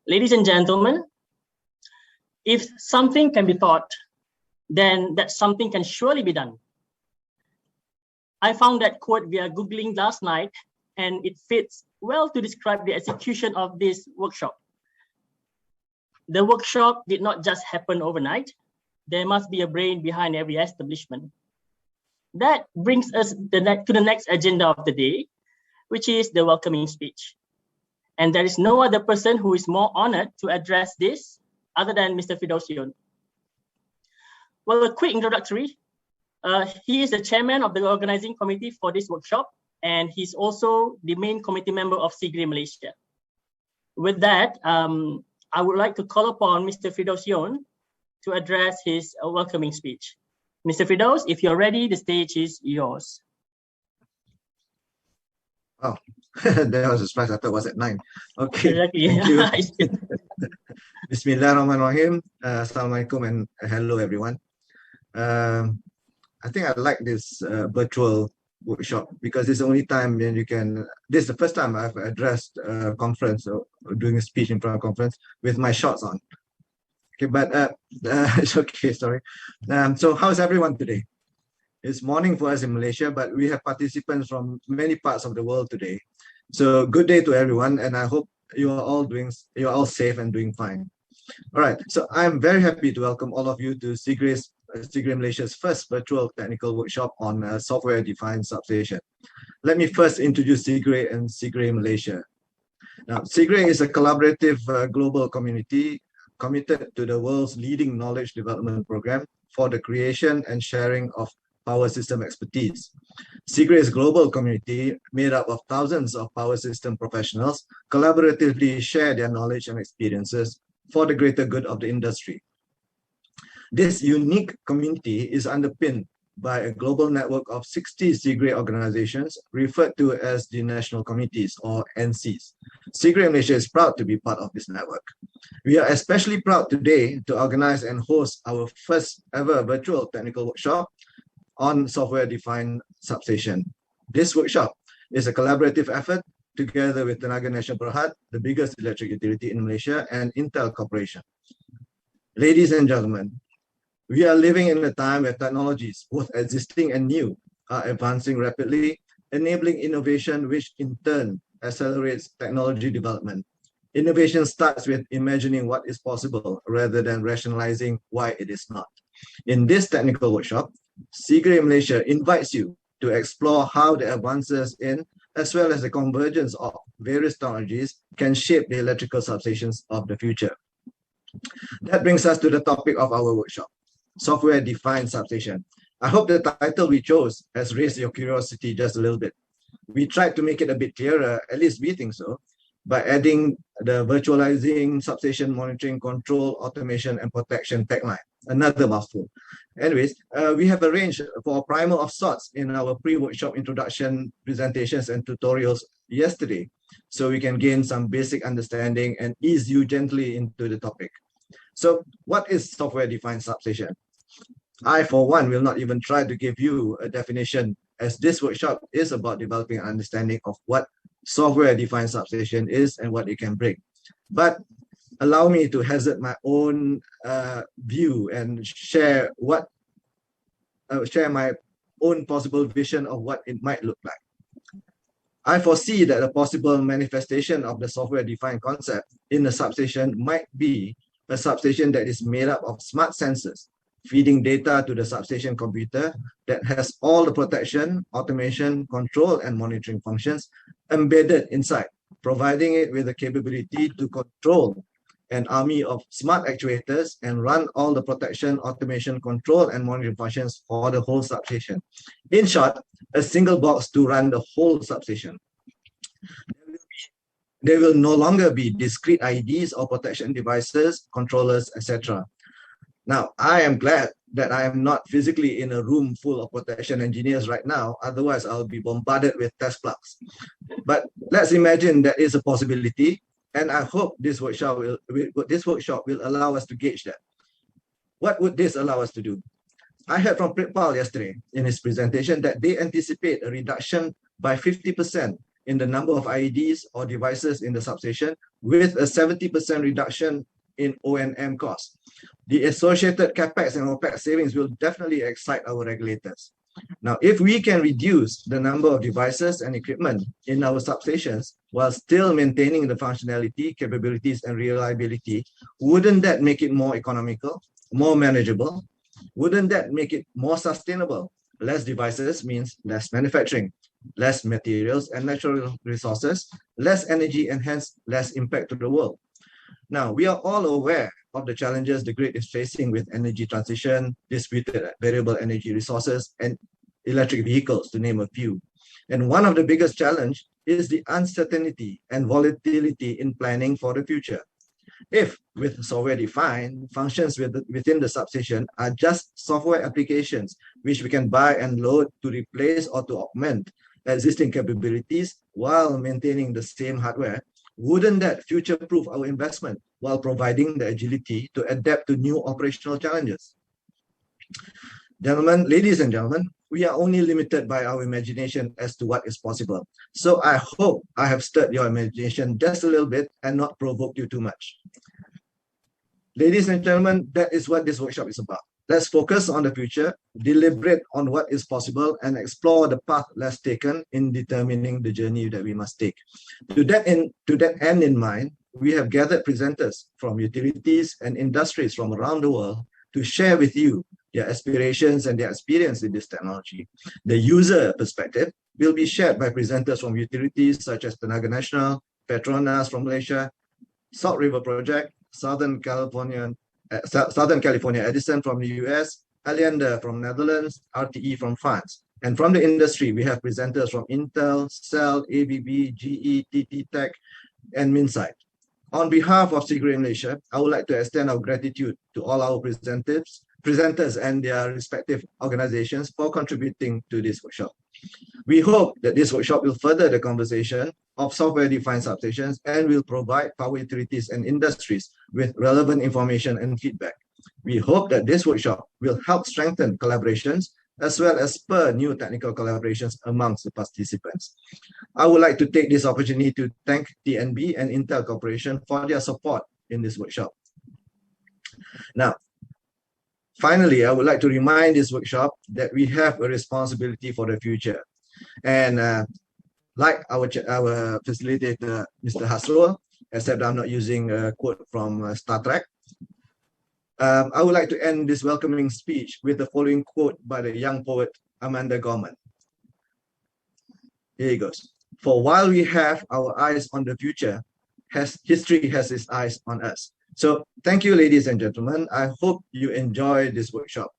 Ladies and gentlemen, if something can be thought, then that something can surely be done. I found that quote via Googling last night, and it fits well to describe the execution of this workshop. The workshop did not just happen overnight. There must be a brain behind every establishment. That brings us to the next agenda of the day, which is the welcoming speech. And there is no other person who is more honored to address this other than Mr. Firdaus. Well, a quick introductory. He is the chairman of the organizing committee for this workshop, and he's also the main committee member of Cigre Malaysia. With that, I would like to call upon Mr. Firdaus to address his welcoming speech. Mr. Firdaus, if you're ready, the stage is yours. Oh, that was a surprise. I thought it was at 9. Okay. Exactly. Thank you. Bismillahirrahmanirrahim. Assalamualaikum and hello everyone. I think I like this virtual workshop because it's the only time when you can. This is the first time I've addressed a conference or doing a speech in front of a conference with my shorts on. Okay, but it's okay. Sorry. So how's everyone today? It's morning for us in Malaysia, but we have participants from many parts of the world today. So good day to everyone, and I hope you are all safe and doing fine. All right. So I'm very happy to welcome all of you to Cigre Malaysia's first virtual technical workshop on software-defined substation. Let me first introduce Cigre and Cigre Malaysia. Now, Cigre is a collaborative global community committed to the world's leading knowledge development program for the creation and sharing of power system expertise. Cigre's global community, made up of thousands of power system professionals, collaboratively share their knowledge and experiences for the greater good of the industry. This unique community is underpinned by a global network of 60 Cigre organizations referred to as the National Committees or NCs. Cigre Malaysia is proud to be part of this network. We are especially proud today to organize and host our first ever virtual technical workshop on software-defined substation. This workshop is a collaborative effort together with Tenaga Nasional Berhad, the biggest electric utility in Malaysia, and Intel Corporation. Ladies and gentlemen, we are living in a time where technologies, both existing and new, are advancing rapidly, enabling innovation, which in turn accelerates technology development. Innovation starts with imagining what is possible rather than rationalizing why it is not. In this technical workshop, Cigre Malaysia invites you to explore how the advances in, as well as the convergence of various technologies can shape the electrical substations of the future. That brings us to the topic of our workshop, software-defined substation. I hope the title we chose has raised your curiosity just a little bit. We tried to make it a bit clearer, at least we think so, by adding the virtualizing substation monitoring, control, automation, and protection tagline, another mouthful. Anyways, we have arranged for a primer of sorts in our pre-workshop introduction presentations and tutorials yesterday, so we can gain some basic understanding and ease you gently into the topic. So what is software-defined substation? I, for one, will not even try to give you a definition, as this workshop is about developing an understanding of what software-defined substation is and what it can bring. But allow me to hazard my own view and share my own possible vision of what it might look like. I foresee that a possible manifestation of the software-defined concept in a substation might be a substation that is made up of smart sensors, feeding data to the substation computer that has all the protection, automation, control, and monitoring functions embedded inside, providing it with the capability to control an army of smart actuators and run all the protection, automation, control, and monitoring functions for the whole substation. In short, a single box to run the whole substation. There will no longer be discrete IDs or protection devices, controllers, etc. Now, I am glad that I am not physically in a room full of protection engineers right now. Otherwise, I'll be bombarded with test plugs. But let's imagine that is a possibility, and I hope this workshop will allow us to gauge that. What would this allow us to do? I heard from Pritpal yesterday in his presentation that they anticipate a reduction by 50% in the number of IEDs or devices in the substation with a 70% reduction in O&M costs. The associated CapEx and OpEx savings will definitely excite our regulators. Now, if we can reduce the number of devices and equipment in our substations while still maintaining the functionality, capabilities, and reliability, wouldn't that make it more economical, more manageable? Wouldn't that make it more sustainable? Less devices means less manufacturing, less materials and natural resources, less energy, and hence less impact to the world. Now, we are all aware of the challenges the grid is facing with energy transition, distributed variable energy resources, and electric vehicles, to name a few. And one of the biggest challenges is the uncertainty and volatility in planning for the future. If, with software-defined, functions within the substation are just software applications which we can buy and load to replace or to augment existing capabilities while maintaining the same hardware, wouldn't that future-proof our investment while providing the agility to adapt to new operational challenges? Gentlemen, ladies and gentlemen, we are only limited by our imagination as to what is possible. So I hope I have stirred your imagination just a little bit and not provoked you too much. Ladies and gentlemen, that is what this workshop is about. Let's focus on the future, deliberate on what is possible, and explore the path less taken in determining the journey that we must take. To that end in mind, we have gathered presenters from utilities and industries from around the world to share with you their aspirations and their experience in this technology. The user perspective will be shared by presenters from utilities such as Tenaga Nasional, Petronas from Malaysia, Salt River Project, Southern California Edison from the US, Aliander from Netherlands, RTE from France. And from the industry, we have presenters from Intel, Cell, ABB, GE, TT Tech, and Minsight. On behalf of Cigre Malaysia, I would like to extend our gratitude to all our presenters and their respective organizations for contributing to this workshop. We hope that this workshop will further the conversation of software-defined substations and will provide power utilities and industries with relevant information and feedback. We hope that this workshop will help strengthen collaborations as well as spur new technical collaborations amongst the participants. I would like to take this opportunity to thank TNB and Intel Corporation for their support in this workshop. Now, finally, I would like to remind this workshop that we have a responsibility for the future. And like our facilitator, Mr. Hasrul, except I'm not using a quote from Star Trek, I would like to end this welcoming speech with the following quote by the young poet Amanda Gorman. Here it goes. For while we have our eyes on the future, history has its eyes on us. So thank you, ladies and gentlemen. I hope you enjoy this workshop.